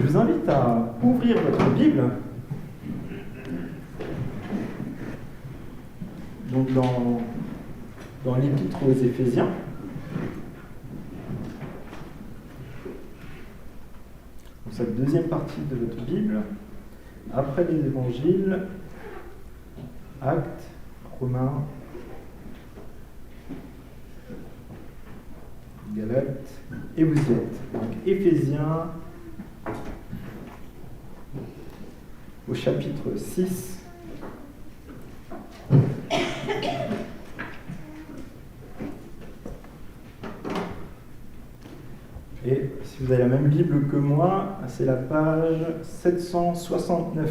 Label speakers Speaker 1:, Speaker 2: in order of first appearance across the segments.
Speaker 1: vous invite à ouvrir votre Bible. Donc dans l'épître aux Éphésiens. Donc cette deuxième partie de votre Bible, après les évangiles, Actes, Romains, Galates, et vous y êtes. Donc Éphésiens, au chapitre 6. Et si vous avez la même Bible que moi, c'est la page 769.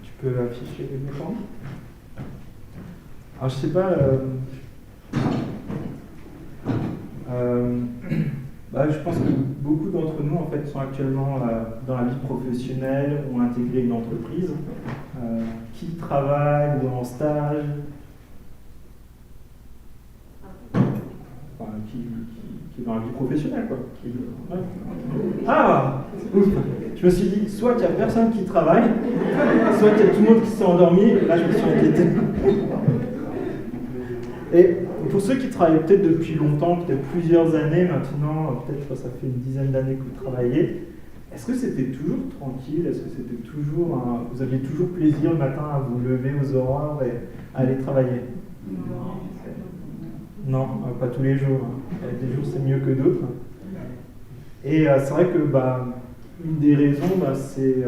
Speaker 1: Tu peux afficher l'écran? Alors je sais pas, je pense que beaucoup d'entre nous en fait sont actuellement dans la vie professionnelle, ont intégré une entreprise, qui travaille ou en stage. Qui est dans la vie professionnelle, quoi. Ah, je me suis dit, soit il n'y a personne qui travaille, soit il y a tout le monde qui s'est endormi, là je me suis inquiété. Et pour ceux qui travaillent peut-être depuis longtemps, peut-être plusieurs années maintenant, peut-être ça fait une dizaine d'années que vous travaillez, est-ce que c'était toujours tranquille? Est-ce que c'était toujours vous aviez toujours plaisir le matin à vous lever aux aurores et à aller travailler? Non, pas tous les jours. Des jours c'est mieux que d'autres. Et c'est vrai que une des raisons, c'est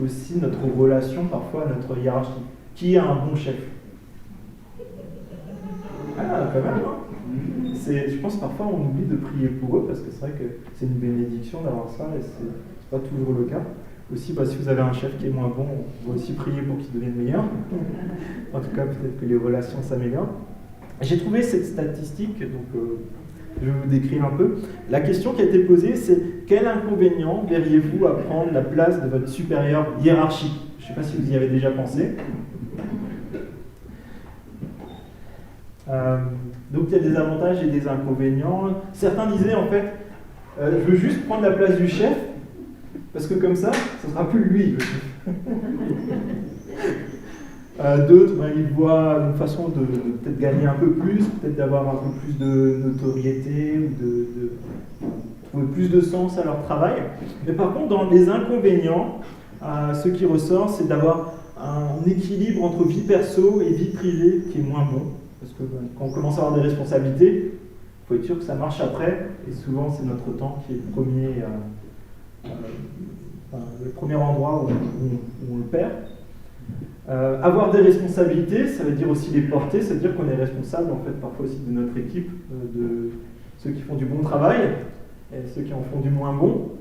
Speaker 1: aussi notre relation parfois à notre hiérarchie. Qui est un bon chef? Ah, quand même. Je pense parfois on oublie de prier pour eux parce que c'est vrai que c'est une bénédiction d'avoir ça et c'est pas toujours le cas. Aussi, si vous avez un chef qui est moins bon, on va aussi prier pour qu'il devienne meilleur. En tout cas, peut-être que les relations s'améliorent. J'ai trouvé cette statistique, donc je vais vous décrire un peu. La question qui a été posée, c'est quel inconvénient verriez-vous à prendre la place de votre supérieur hiérarchique? Je ne sais pas si vous y avez déjà pensé. Donc il y a des avantages et des inconvénients. Certains disaient en fait, je veux juste prendre la place du chef, parce que comme ça, ce ne sera plus lui le chef. D'autres, ils voient une façon de peut-être gagner un peu plus, peut-être d'avoir un peu plus de notoriété, ou de trouver plus de sens à leur travail. Mais par contre, dans les inconvénients, ce qui ressort, c'est d'avoir un équilibre entre vie perso et vie privée qui est moins bon. Parce que quand on commence à avoir des responsabilités, il faut être sûr que ça marche après, et souvent c'est notre temps qui est le premier endroit où on le perd. Avoir des responsabilités, ça veut dire aussi les porter, ça veut dire qu'on est responsable en fait parfois aussi de notre équipe, de ceux qui font du bon travail et ceux qui en font du moins bon.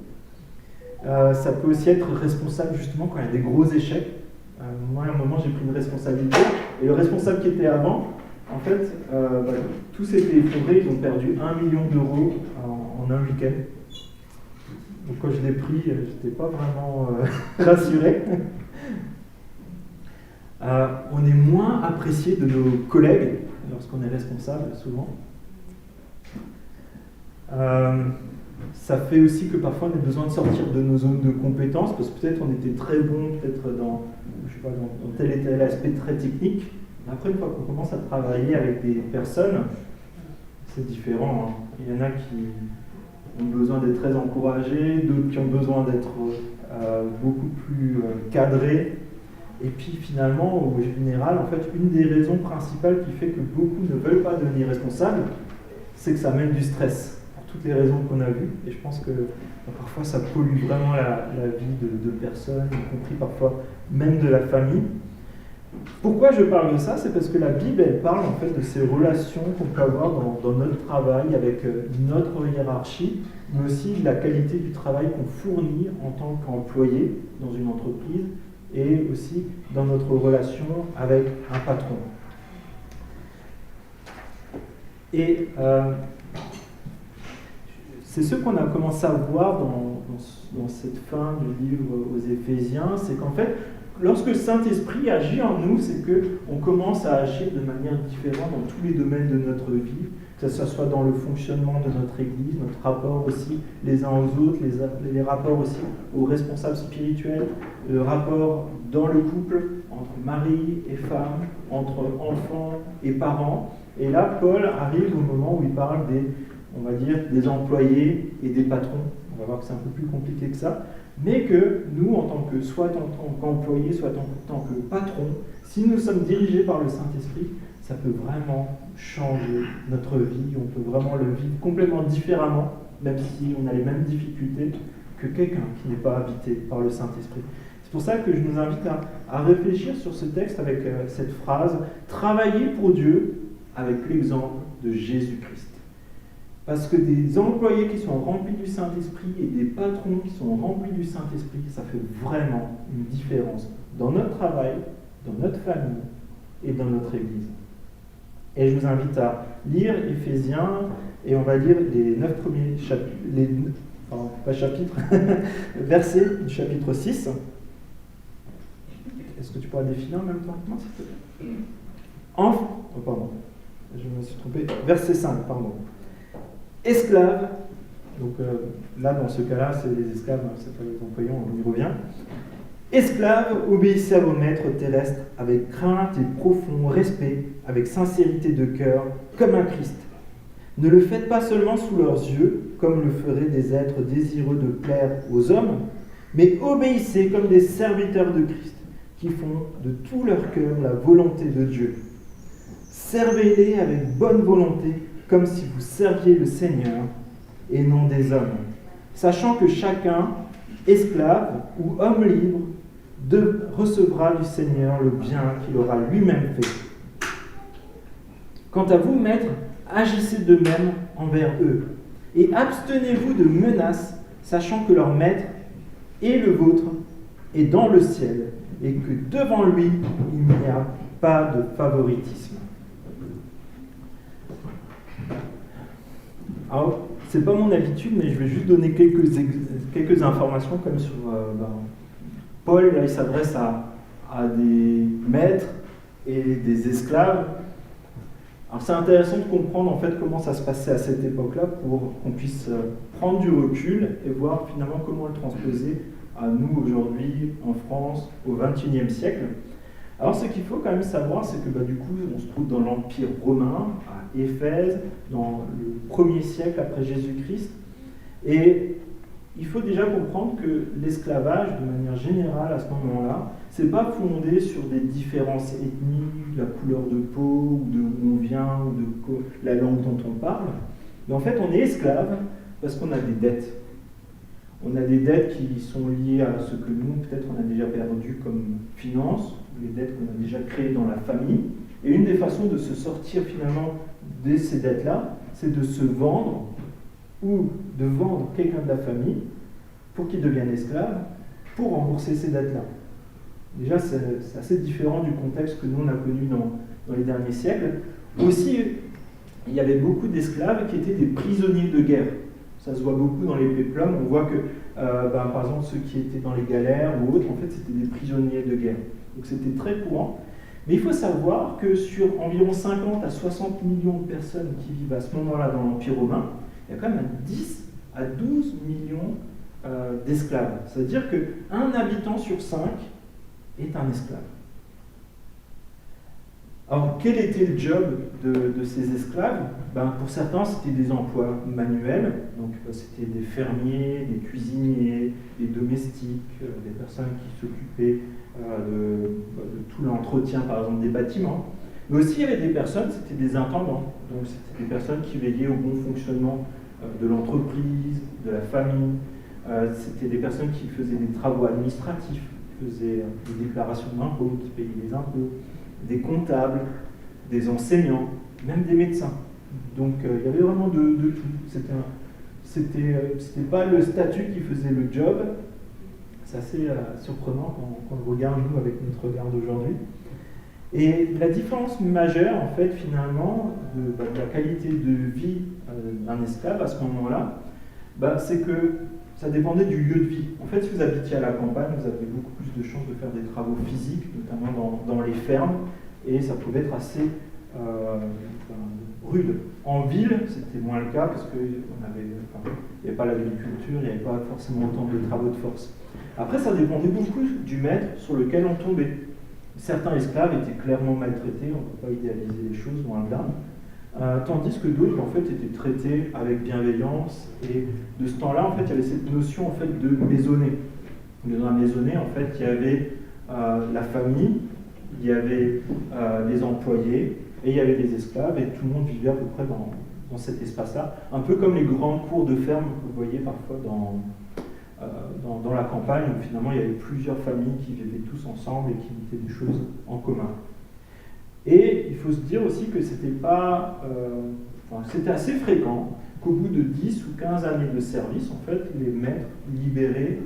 Speaker 1: Ça peut aussi être responsable justement quand il y a des gros échecs. Moi à un moment j'ai pris une responsabilité et le responsable qui était avant, en fait, tout s'était effondré, ils ont perdu 1 million d'euros en un week-end. Donc quand je l'ai pris, j'étais pas vraiment rassuré. On est moins apprécié de nos collègues lorsqu'on est responsable, souvent. Ça fait aussi que parfois on a besoin de sortir de nos zones de compétences, parce que peut-être on était très bon, peut-être dans tel et tel aspect très technique. Mais après, une fois qu'on commence à travailler avec des personnes, c'est différent. Il y en a qui ont besoin d'être très encouragés, d'autres qui ont besoin d'être beaucoup plus cadrés. Et puis finalement, au général, en fait, une des raisons principales qui fait que beaucoup ne veulent pas devenir responsables, c'est que ça amène du stress, pour toutes les raisons qu'on a vues. Et je pense que parfois ça pollue vraiment la vie de personnes, y compris parfois même de la famille. Pourquoi je parle de ça? C'est parce que la Bible, elle parle en fait de ces relations qu'on peut avoir dans notre travail avec notre hiérarchie, mais aussi de la qualité du travail qu'on fournit en tant qu'employé dans une entreprise, et aussi dans notre relation avec un patron. Et c'est ce qu'on a commencé à voir dans cette fin du livre aux Éphésiens, c'est qu'en fait, lorsque le Saint-Esprit agit en nous, c'est qu'on commence à agir de manière différente dans tous les domaines de notre vie, que que ce soit dans le fonctionnement de notre Église, notre rapport aussi les uns aux autres, les rapports aussi aux responsables spirituels, le rapport dans le couple, entre mari et femme, entre enfants et parents. Et là, Paul arrive au moment où il parle on va dire, des employés et des patrons. On va voir que c'est un peu plus compliqué que ça. Mais que nous, soit en tant qu'employés, soit en tant que patrons, si nous sommes dirigés par le Saint-Esprit, ça peut vraiment changer notre vie. On peut vraiment le vivre complètement différemment, même si on a les mêmes difficultés que quelqu'un qui n'est pas habité par le Saint-Esprit. C'est pour ça que je nous invite à réfléchir sur ce texte avec cette phrase « Travailler pour Dieu avec l'exemple de Jésus-Christ ». Parce que des employés qui sont remplis du Saint-Esprit et des patrons qui sont remplis du Saint-Esprit, ça fait vraiment une différence dans notre travail, dans notre famille et dans notre Église. Et je vous invite à lire Éphésiens, et on va lire les 9 premiers chapitres, versets du chapitre 6. Est-ce que tu pourras défiler en même temps que moi, s'il te plaît ? Pardon, je me suis trompé. Verset 5, pardon. Esclaves, donc là dans ce cas-là c'est les esclaves, c'est pas les employés, on y revient. Esclaves, obéissez à vos maîtres terrestres avec crainte et profond respect, avec sincérité de cœur, comme un Christ. Ne le faites pas seulement sous leurs yeux, comme le feraient des êtres désireux de plaire aux hommes, mais obéissez comme des serviteurs de Christ, qui font de tout leur cœur la volonté de Dieu. Servez-les avec bonne volonté, comme si vous serviez le Seigneur et non des hommes, sachant que chacun, esclave ou homme libre, recevra du Seigneur le bien qu'il aura lui-même fait. Quant à vous, maîtres, agissez de même envers eux, et abstenez-vous de menaces, sachant que leur maître et le vôtre est dans le ciel, et que devant lui, il n'y a pas de favoritisme. Alors, c'est pas mon habitude, mais je vais juste donner quelques informations comme sur Paul. Là, il s'adresse à des maîtres et des esclaves. Alors, c'est intéressant de comprendre en fait comment ça se passait à cette époque-là pour qu'on puisse prendre du recul et voir finalement comment le transposer à nous aujourd'hui en France au XXIe siècle. Alors, ce qu'il faut quand même savoir, c'est que du coup, on se trouve dans l'Empire romain, à Éphèse, dans le 1er siècle après Jésus-Christ. Et il faut déjà comprendre que l'esclavage, de manière générale, à ce moment-là, c'est pas fondé sur des différences ethniques, la couleur de peau, ou de où on vient, ou de la langue dont on parle. Mais en fait, on est esclave parce qu'on a des dettes. On a des dettes qui sont liées à ce que nous, peut-être, on a déjà perdu comme finances, les dettes qu'on a déjà créées dans la famille. Et une des façons de se sortir finalement de ces dettes-là, c'est de se vendre ou de vendre quelqu'un de la famille pour qu'il devienne esclave pour rembourser ces dettes-là. Déjà, c'est assez différent du contexte que nous, on a connu dans les derniers siècles. Aussi, il y avait beaucoup d'esclaves qui étaient des prisonniers de guerre. Ça se voit beaucoup dans les péplums. On voit que, par exemple, ceux qui étaient dans les galères ou autres, en fait, c'était des prisonniers de guerre. Donc c'était très courant. Mais il faut savoir que sur environ 50 à 60 millions de personnes qui vivent à ce moment-là dans l'Empire romain, il y a quand même 10 à 12 millions d'esclaves. C'est-à-dire qu'un habitant sur 5 est un esclave. Alors, quel était le job de ces esclaves ? Pour certains, c'était des emplois manuels, donc c'était des fermiers, des cuisiniers, des domestiques, des personnes qui s'occupaient de tout l'entretien, par exemple, des bâtiments. Mais aussi, il y avait des personnes, c'était des intendants, donc c'était des personnes qui veillaient au bon fonctionnement de l'entreprise, de la famille. C'était des personnes qui faisaient des travaux administratifs, qui faisaient des déclarations d'impôts, qui payaient les impôts, des comptables, des enseignants, même des médecins. Donc il y avait vraiment de tout. C'était pas le statut qui faisait le job. C'est assez surprenant quand on le regarde, nous, avec notre regard d'aujourd'hui. Et la différence majeure, en fait, finalement, de la qualité de vie d'un esclave à ce moment-là, c'est que ça dépendait du lieu de vie. En fait, si vous habitiez à la campagne, vous avez beaucoup plus de chances de faire des travaux physiques, notamment dans les fermes, et ça pouvait être assez rude. En ville, c'était moins le cas parce qu'il n'y avait pas l'agriculture, il n'y avait pas forcément autant de travaux de force. Après, ça dépendait beaucoup du maître sur lequel on tombait. Certains esclaves étaient clairement maltraités, on ne peut pas idéaliser les choses, loin de là. Tandis que d'autres, en fait, étaient traités avec bienveillance. Et de ce temps-là, en fait, il y avait cette notion, en fait, de maisonnée. Dans la maisonnée, en fait, il y avait la famille, il y avait les employés, et il y avait des esclaves, et tout le monde vivait à peu près dans cet espace-là. Un peu comme les grandes cours de ferme que vous voyez parfois dans la campagne, où finalement il y avait plusieurs familles qui vivaient tous ensemble et qui mettaient des choses en commun. Et il faut se dire aussi que c'était assez fréquent qu'au bout de 10 ou 15 années de service, en fait, les maîtres libéraient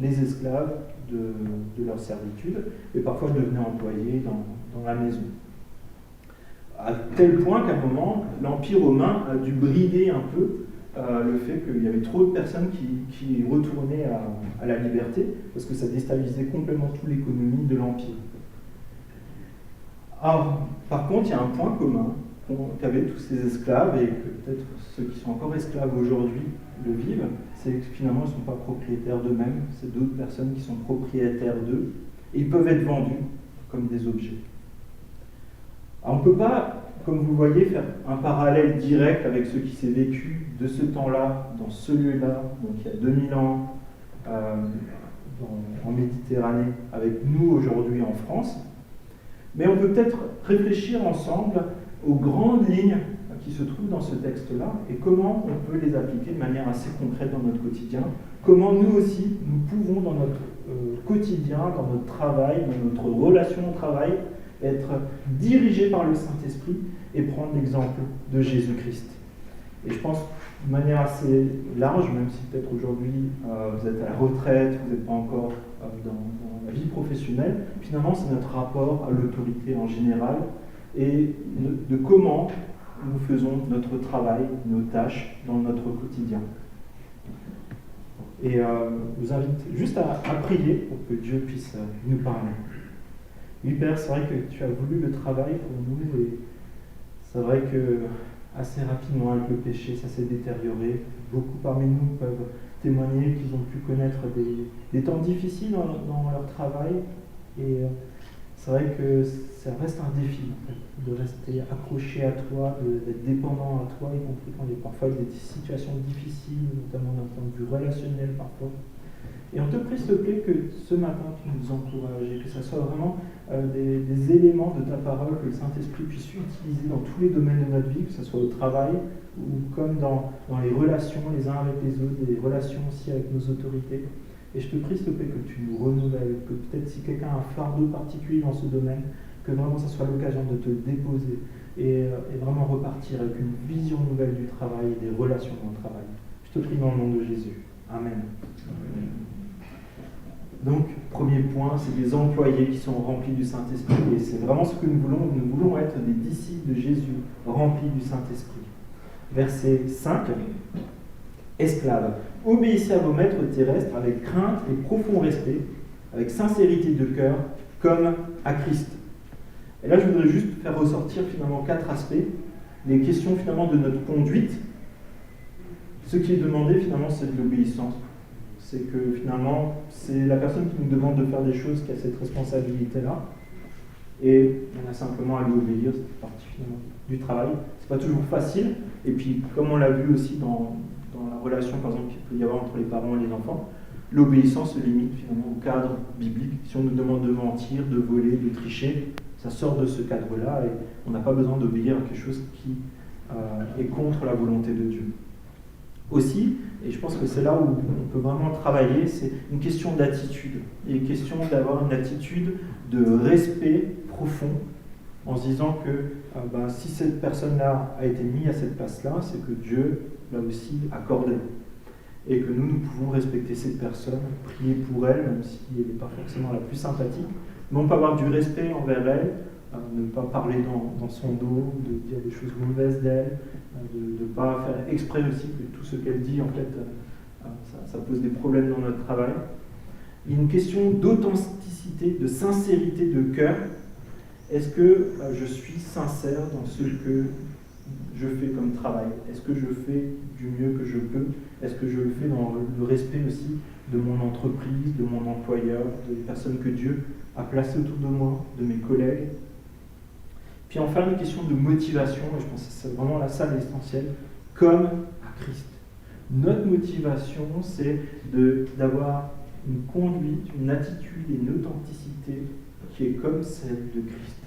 Speaker 1: les esclaves de leur servitude, et parfois devenaient employés dans la maison. À tel point qu'à un moment, l'Empire romain a dû brider un peu le fait qu'il y avait trop de personnes qui retournaient à la liberté, parce que ça déstabilisait complètement toute l'économie de l'Empire. Par contre, il y a un point commun qu'avaient tous ces esclaves, et que peut-être ceux qui sont encore esclaves aujourd'hui le vivent, c'est que finalement ils ne sont pas propriétaires d'eux-mêmes, c'est d'autres personnes qui sont propriétaires d'eux, et ils peuvent être vendus comme des objets. Alors on ne peut pas, comme vous voyez, faire un parallèle direct avec ce qui s'est vécu de ce temps-là, dans ce lieu-là, donc il y a 2000 ans, en Méditerranée, avec nous aujourd'hui en France. Mais on peut peut-être réfléchir ensemble aux grandes lignes qui se trouvent dans ce texte-là et comment on peut les appliquer de manière assez concrète dans notre quotidien. Comment nous aussi, nous pouvons dans notre quotidien, dans notre travail, dans notre relation au travail, être dirigés par le Saint-Esprit et prendre l'exemple de Jésus-Christ. Et je pense de manière assez large, même si peut-être aujourd'hui vous êtes à la retraite, vous n'êtes pas encore dans la vie professionnelle, finalement c'est notre rapport à l'autorité en général et de comment nous faisons notre travail, nos tâches dans notre quotidien. Et je vous invite juste à prier pour que Dieu puisse nous parler. Oui, Père, c'est vrai que tu as voulu le travail pour nous et c'est vrai que assez rapidement avec le péché, ça s'est détérioré. Beaucoup parmi nous peuvent témoigner qu'ils ont pu connaître des temps difficiles dans leur travail et c'est vrai que ça reste un défi en fait, de rester accroché à toi, d'être dépendant à toi, y compris quand il y a parfois des situations difficiles, notamment d'un point de vue relationnel parfois. Et on te prie, s'il te plaît, que ce matin, tu nous encourages et que ce soit vraiment des éléments de ta parole que le Saint-Esprit puisse utiliser dans tous les domaines de notre vie, que ce soit au travail ou comme dans les relations les uns avec les autres, des relations aussi avec nos autorités. Et je te prie, s'il te plaît, que tu nous renouvelles, que peut-être si quelqu'un a un fardeau particulier dans ce domaine, que vraiment ça soit l'occasion de te le déposer et vraiment repartir avec une vision nouvelle du travail et des relations dans le travail. Je te prie dans le nom de Jésus. Amen. Donc, premier point, c'est des employés qui sont remplis du Saint-Esprit. Et c'est vraiment ce que nous voulons. Nous voulons être des disciples de Jésus, remplis du Saint-Esprit. Verset 5. Esclaves, obéissez à vos maîtres terrestres avec crainte et profond respect, avec sincérité de cœur, comme à Christ. Et là, je voudrais juste faire ressortir finalement 4 aspects. Les questions finalement de notre conduite. Ce qui est demandé finalement, c'est de l'obéissance. C'est que finalement, c'est la personne qui nous demande de faire des choses qui a cette responsabilité-là. Et on a simplement à lui obéir, c'est partie finalement du travail. C'est pas toujours facile. Et puis, comme on l'a vu aussi dans la relation, par exemple, qu'il peut y avoir entre les parents et les enfants, l'obéissance se limite finalement au cadre biblique. Si on nous demande de mentir, de voler, de tricher, ça sort de ce cadre-là et on n'a pas besoin d'obéir à quelque chose qui est contre la volonté de Dieu. Aussi, et je pense que c'est là où on peut vraiment travailler, c'est une question d'attitude. Il est question d'avoir une attitude de respect profond en se disant que si cette personne-là a été mise à cette place-là, c'est que Dieu l'a aussi accordé. Et que nous pouvons respecter cette personne, prier pour elle, même si elle n'est pas forcément la plus sympathique, mais on peut avoir du respect envers elle, ne pas parler dans son dos, de dire des choses mauvaises d'elle, de ne pas faire exprès aussi que tout ce qu'elle dit, en fait, ça pose des problèmes dans notre travail. Il y a une question d'authenticité, de sincérité de cœur. Est-ce que je suis sincère dans ce que je fais comme travail? Est-ce que je fais du mieux que je peux? Est-ce que je le fais dans le respect aussi de mon entreprise, de mon employeur, des personnes que Dieu a placées autour de moi, de mes collègues? Puis enfin, une question de motivation, et je pense que c'est vraiment là ça l'essentiel, comme à Christ. Notre motivation, c'est d'avoir une conduite, une attitude et une authenticité qui est comme celle de Christ.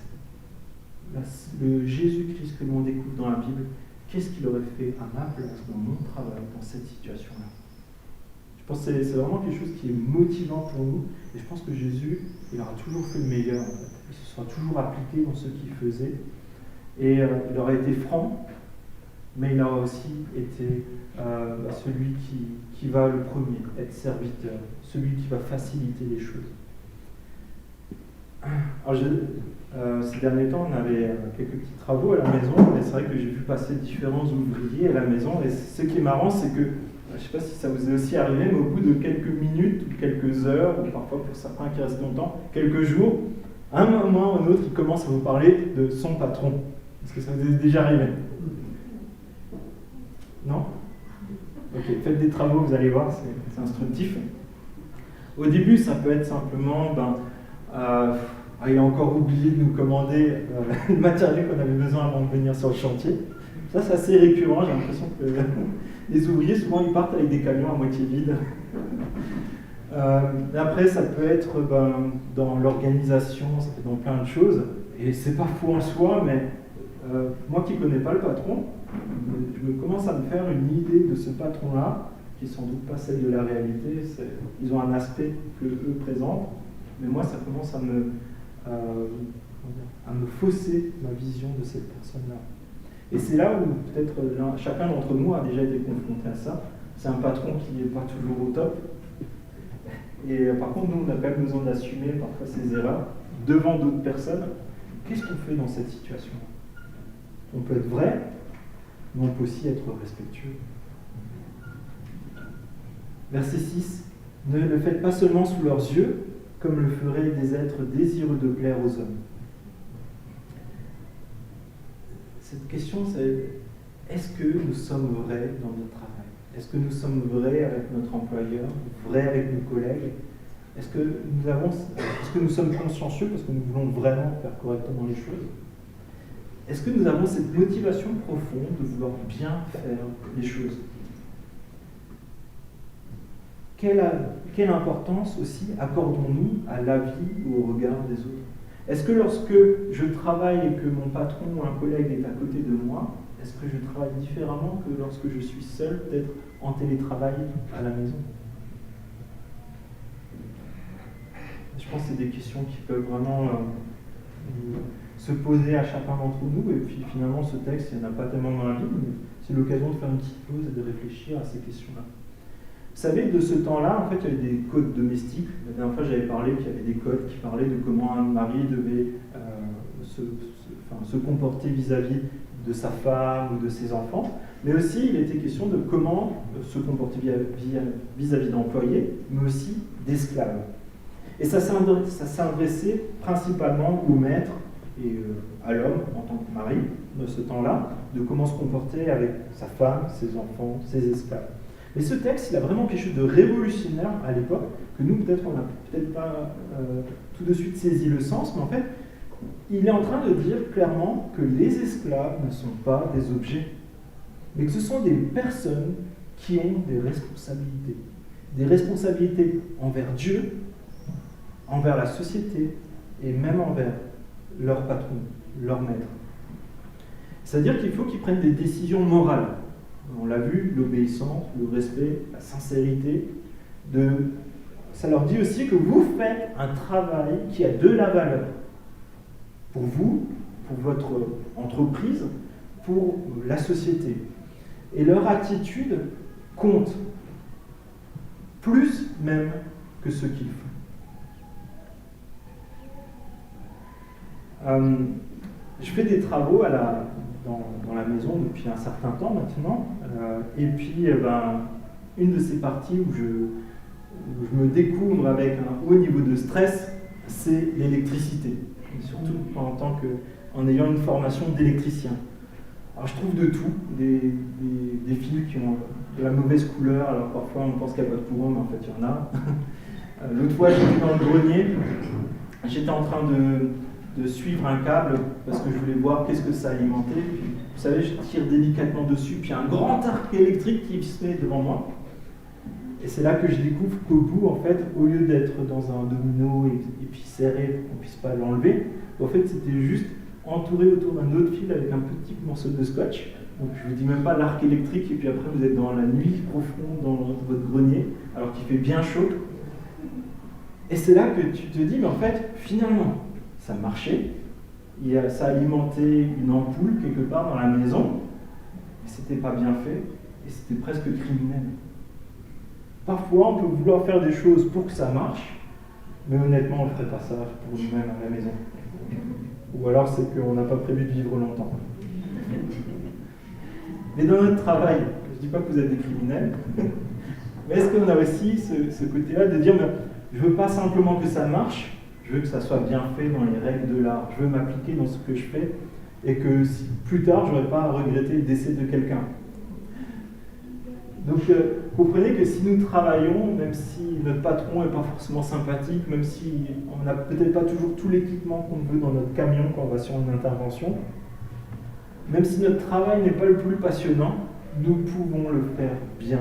Speaker 1: Le Jésus-Christ que l'on découvre dans la Bible, qu'est-ce qu'il aurait fait à ma place, dans mon travail, dans cette situation-là? Je pense que c'est vraiment quelque chose qui est motivant pour nous, et je pense que Jésus, il aura toujours fait le meilleur, en fait. Il se sera toujours appliqué dans ce qu'il faisait, et il aura été franc, mais il aura aussi été celui qui va le premier être serviteur, celui qui va faciliter les choses. Alors, ces derniers temps, on avait quelques petits travaux à la maison, et c'est vrai que j'ai vu passer différents ouvriers à la maison, et ce qui est marrant, c'est que, je ne sais pas si ça vous est aussi arrivé, mais au bout de quelques minutes, ou quelques heures, ou parfois pour certains qui restent longtemps, quelques jours, à un moment ou un autre, il commence à vous parler de son patron. Est-ce que ça vous est déjà arrivé? Non? Ok, faites des travaux, vous allez voir, c'est instructif. Au début, ça peut être simplement, il a encore oublié de nous commander le matériel qu'on avait besoin avant de venir sur le chantier. Ça, c'est assez récurrent, j'ai l'impression que les ouvriers, souvent, ils partent avec des camions à moitié vides. Après, ça peut être dans l'organisation, ça peut être dans plein de choses. Et c'est pas fou en soi, mais moi qui ne connais pas le patron, je commence à me faire une idée de ce patron-là, qui n'est sans doute pas celle de la réalité. Ils ont un aspect que eux présentent, mais moi, ça commence à me fausser ma vision de cette personne-là. Et c'est là où peut-être chacun d'entre nous a déjà été confronté à ça. C'est un patron qui n'est pas toujours au top. Et par contre, nous, on a quand même besoin d'assumer parfois ses erreurs devant d'autres personnes. Qu'est-ce qu'on fait dans cette situation? On peut être vrai, mais on peut aussi être respectueux. Verset 6. Ne le faites pas seulement sous leurs yeux, comme le feraient des êtres désireux de plaire aux hommes. Cette question, c'est: est-ce que nous sommes vrais dans notre travail? Est-ce que nous sommes vrais avec notre employeur, vrais avec nos collègues? Est-ce que nous sommes consciencieux parce que nous voulons vraiment faire correctement les choses? Est-ce que nous avons cette motivation profonde de vouloir bien faire les choses? Quelle importance aussi accordons-nous à la vie ou au regard des autres? Est-ce que lorsque je travaille et que mon patron ou un collègue est à côté de moi, est-ce que je travaille différemment que lorsque je suis seul, peut-être en télétravail à la maison? Je pense que c'est des questions qui peuvent vraiment se poser à chacun d'entre nous. Et puis finalement, ce texte, il n'y en a pas tellement dans la Bible, mais c'est l'occasion de faire une petite pause et de réfléchir à ces questions-là. Vous savez, de ce temps-là, en fait, il y avait des codes domestiques. La dernière fois, j'avais parlé qu'il y avait des codes qui parlaient de comment un mari devait se comporter vis-à-vis de sa femme ou de ses enfants. Mais aussi, il était question de comment se comporter vis-à-vis d'employés, mais aussi d'esclaves. Et ça s'adressait principalement au maître et à l'homme en tant que mari de ce temps-là, de comment se comporter avec sa femme, ses enfants, ses esclaves. Mais ce texte, il a vraiment quelque chose de révolutionnaire à l'époque, que nous, peut-être, on n'a peut-être pas tout de suite saisi le sens, mais en fait, il est en train de dire clairement que les esclaves ne sont pas des objets, mais que ce sont des personnes qui ont des responsabilités envers Dieu, envers la société, et même envers leur patron, leur maître. C'est-à-dire qu'il faut qu'ils prennent des décisions morales. On l'a vu, l'obéissance, le respect, la sincérité. Ça leur dit aussi que vous faites un travail qui a de la valeur. Pour vous, pour votre entreprise, pour la société. Et leur attitude compte. Plus même que ce qu'ils font. Je fais des travaux dans la maison depuis un certain temps maintenant, et puis une de ces parties où je me découvre avec un haut niveau de stress, c'est l'électricité, et surtout en ayant une formation d'électricien. Alors je trouve de tout, des fils qui ont de la mauvaise couleur, alors parfois on pense qu'il n'y a pas de courant, mais en fait il y en a. L'autre fois j'étais dans le grenier, j'étais en train de suivre un câble parce que je voulais voir qu'est-ce que ça alimentait. Puis, vous savez, je tire délicatement dessus, puis un grand arc électrique qui se met devant moi. Et c'est là que je découvre qu'au bout, en fait, au lieu d'être dans un domino et puis serré, qu'on ne puisse pas l'enlever, en fait c'était juste entouré autour d'un autre fil avec un petit morceau de scotch. Donc je ne vous dis même pas l'arc électrique, et puis après vous êtes dans la nuit profonde dans votre grenier, alors qu'il fait bien chaud. Et c'est là que tu te dis, mais en fait, finalement, ça marchait, ça alimentait une ampoule quelque part dans la maison, et c'était pas bien fait, et c'était presque criminel. Parfois, on peut vouloir faire des choses pour que ça marche, mais honnêtement, on ne ferait pas ça pour nous-mêmes à la maison. Ou alors, c'est qu'on n'a pas prévu de vivre longtemps. Mais dans notre travail, je ne dis pas que vous êtes des criminels, mais est-ce qu'on a aussi ce côté-là de dire, je ne veux pas simplement que ça marche, je veux que ça soit bien fait dans les règles de l'art, je veux m'appliquer dans ce que je fais, et que plus tard, je n'aurai pas à regretter le décès de quelqu'un. Donc, comprenez que si nous travaillons, même si notre patron n'est pas forcément sympathique, même si on n'a peut-être pas toujours tout l'équipement qu'on veut dans notre camion quand on va sur une intervention, même si notre travail n'est pas le plus passionnant, nous pouvons le faire bien.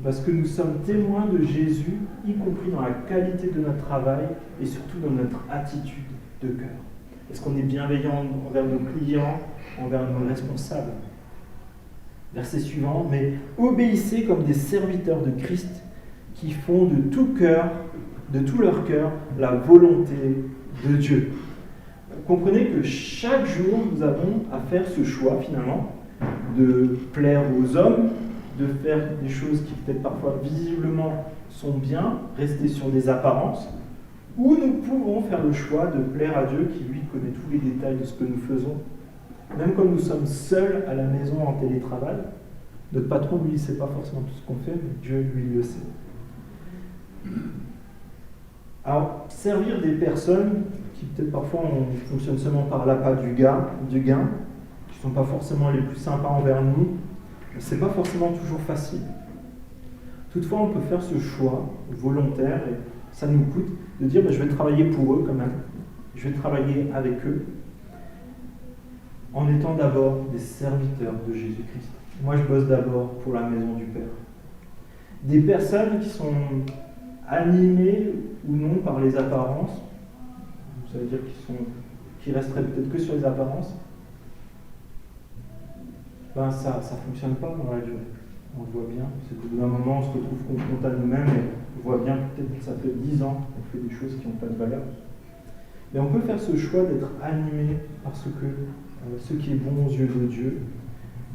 Speaker 1: Parce que nous sommes témoins de Jésus, y compris dans la qualité de notre travail et surtout dans notre attitude de cœur. Est-ce qu'on est bienveillant envers nos clients, envers nos responsables ? Verset suivant, mais obéissez comme des serviteurs de Christ qui font de tout cœur, de tout leur cœur, la volonté de Dieu. Vous comprenez que chaque jour, nous avons à faire ce choix finalement de plaire aux hommes, de faire des choses qui peut-être parfois visiblement sont bien, rester sur des apparences, ou nous pouvons faire le choix de plaire à Dieu qui lui connaît tous les détails de ce que nous faisons. Même quand nous sommes seuls à la maison en télétravail, notre patron, lui, ne sait pas forcément tout ce qu'on fait, mais Dieu, lui, le sait. Alors, servir des personnes qui, peut-être parfois, fonctionnent seulement par l'appât du gain, qui ne sont pas forcément les plus sympas envers nous, ce n'est pas forcément toujours facile. Toutefois, on peut faire ce choix volontaire, et ça nous coûte, de dire je vais travailler pour eux quand même, je vais travailler avec eux, en étant d'abord des serviteurs de Jésus-Christ. Moi, je bosse d'abord pour la maison du Père. Des personnes qui sont animées ou non par les apparences, ça veut dire qu'ils resteraient peut-être que sur les apparences, ça ne fonctionne pas dans la durée. On le voit bien, c'est qu'au bout d'un moment, on se retrouve confronté à nous-mêmes et on voit bien peut-être que ça fait 10 ans qu'on fait des choses qui n'ont pas de valeur. Mais on peut faire ce choix d'être animé par ce qui est bon aux yeux de Dieu.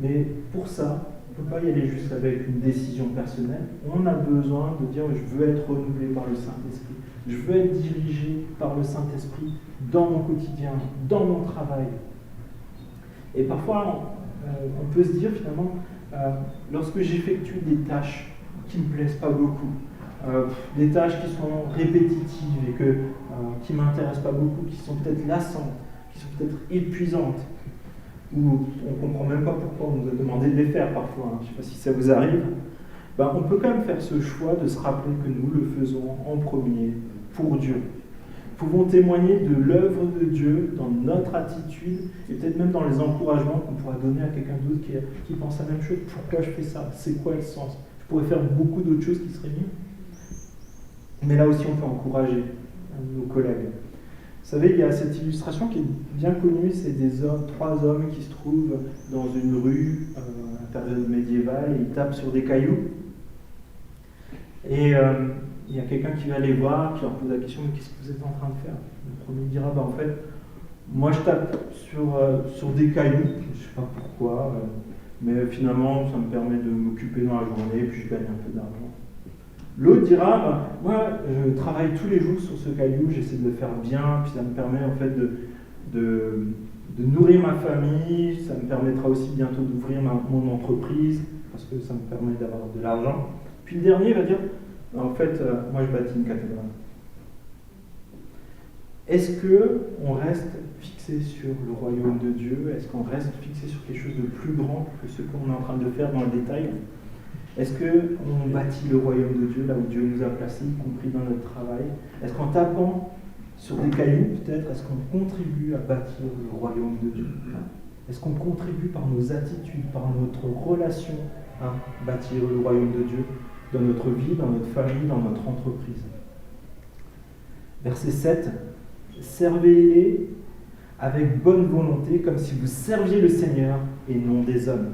Speaker 1: Mais pour ça, on ne peut pas y aller juste avec une décision personnelle. On a besoin de dire je veux être renouvelé par le Saint-Esprit. Je veux être dirigé par le Saint-Esprit dans mon quotidien, dans mon travail. Et parfois, on peut se dire finalement, lorsque j'effectue des tâches qui ne me plaisent pas beaucoup, des tâches qui sont répétitives et qui ne m'intéressent pas beaucoup, qui sont peut-être lassantes, qui sont peut-être épuisantes, où on ne comprend même pas pourquoi on nous a demandé de les faire parfois, je ne sais pas si ça vous arrive, on peut quand même faire ce choix de se rappeler que nous le faisons en premier pour Dieu. Nous pouvons témoigner de l'œuvre de Dieu dans notre attitude et peut-être même dans les encouragements qu'on pourra donner à quelqu'un d'autre qui pense la même chose. Pourquoi je fais ça? C'est quoi le sens? Je pourrais faire beaucoup d'autres choses qui seraient mieux. Mais là aussi, on peut encourager nos collègues. Vous savez, il y a cette illustration qui est bien connue, c'est trois hommes qui se trouvent dans une rue à la période médiévale et ils tapent sur des cailloux. Et il y a quelqu'un qui va les voir, qui leur pose la question, mais qu'est-ce que vous êtes en train de faire? Le premier dira, en fait, moi je tape sur des cailloux, je ne sais pas pourquoi, mais finalement ça me permet de m'occuper dans la journée et puis je gagne un peu d'argent. L'autre dira, moi je travaille tous les jours sur ce caillou, j'essaie de le faire bien, puis ça me permet en fait de nourrir ma famille, ça me permettra aussi bientôt d'ouvrir mon entreprise, parce que ça me permet d'avoir de l'argent. Puis le dernier va dire, en fait, moi je bâtis une cathédrale. Est-ce qu'on reste fixé sur le royaume de Dieu? Est-ce qu'on reste fixé sur quelque chose de plus grand que ce qu'on est en train de faire dans le détail? Est-ce qu'on bâtit le royaume de Dieu là où Dieu nous a placés, y compris dans notre travail? Est-ce qu'en tapant sur des cailloux, peut-être, est-ce qu'on contribue à bâtir le royaume de Dieu? Est-ce qu'on contribue par nos attitudes, par notre relation à bâtir le royaume de Dieu dans notre vie, dans notre famille, dans notre entreprise? Verset 7. Servez-les avec bonne volonté, comme si vous serviez le Seigneur et non des hommes.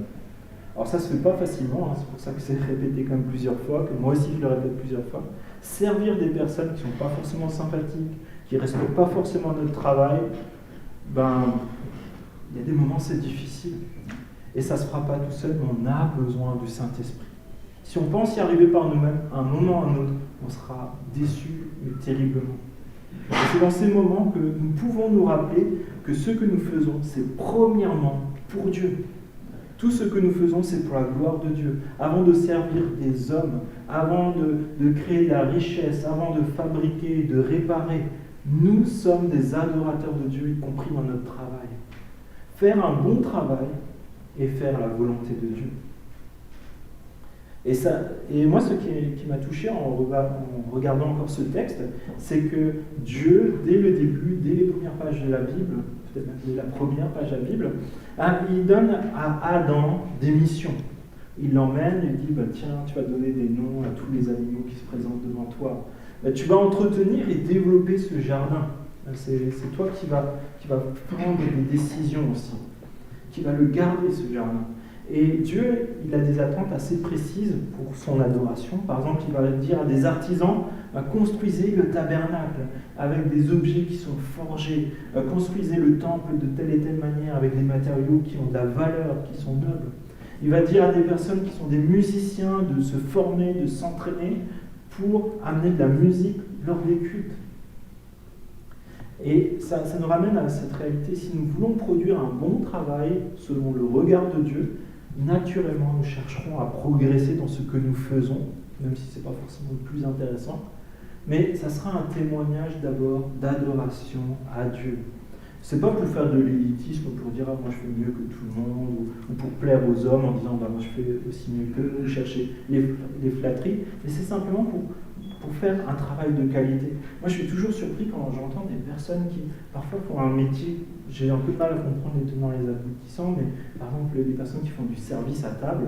Speaker 1: Alors ça ne se fait pas facilement, c'est pour ça que c'est répété comme plusieurs fois, que moi aussi je le répète plusieurs fois. Servir des personnes qui ne sont pas forcément sympathiques, qui ne respectent pas forcément notre travail, il y a des moments c'est difficile. Et ça ne se fera pas tout seul, mais on a besoin du Saint-Esprit. Si on pense y arriver par nous-mêmes, à un moment ou à un autre, on sera déçus, mais terriblement. Et c'est dans ces moments que nous pouvons nous rappeler que ce que nous faisons, c'est premièrement pour Dieu. Tout ce que nous faisons, c'est pour la gloire de Dieu. Avant de servir des hommes, avant de créer de la richesse, avant de fabriquer, de réparer, nous sommes des adorateurs de Dieu, y compris dans notre travail. Faire un bon travail et faire la volonté de Dieu. Et moi, ce qui m'a touché en regardant encore ce texte, c'est que Dieu, dès le début, dès les premières pages de la Bible, peut-être même dès la première page de la Bible, il donne à Adam des missions. Il l'emmène et il dit, tiens, tu vas donner des noms à tous les animaux qui se présentent devant toi. Tu vas entretenir et développer ce jardin. C'est toi qui vas prendre des décisions aussi, qui va le garder, ce jardin. Et Dieu, il a des attentes assez précises pour son adoration. Par exemple, il va dire à des artisans, construisez le tabernacle avec des objets qui sont forgés, construisez le temple de telle et telle manière avec des matériaux qui ont de la valeur, qui sont nobles. Il va dire à des personnes qui sont des musiciens de se former, de s'entraîner pour amener de la musique lors des cultes. Et ça nous ramène à cette réalité. Si nous voulons produire un bon travail selon le regard de Dieu, naturellement, nous chercherons à progresser dans ce que nous faisons, même si ce n'est pas forcément le plus intéressant. Mais ça sera un témoignage d'abord d'adoration à Dieu. Ce n'est pas pour faire de l'élitisme, pour dire moi je fais mieux que tout le monde, ou pour plaire aux hommes en disant moi je fais aussi mieux qu'eux, ou chercher les flatteries, mais c'est simplement pour faire un travail de qualité. Moi je suis toujours surpris quand j'entends des personnes qui parfois font un métier, j'ai un peu de mal à comprendre les tenants et les aboutissants, mais par exemple les personnes qui font du service à table.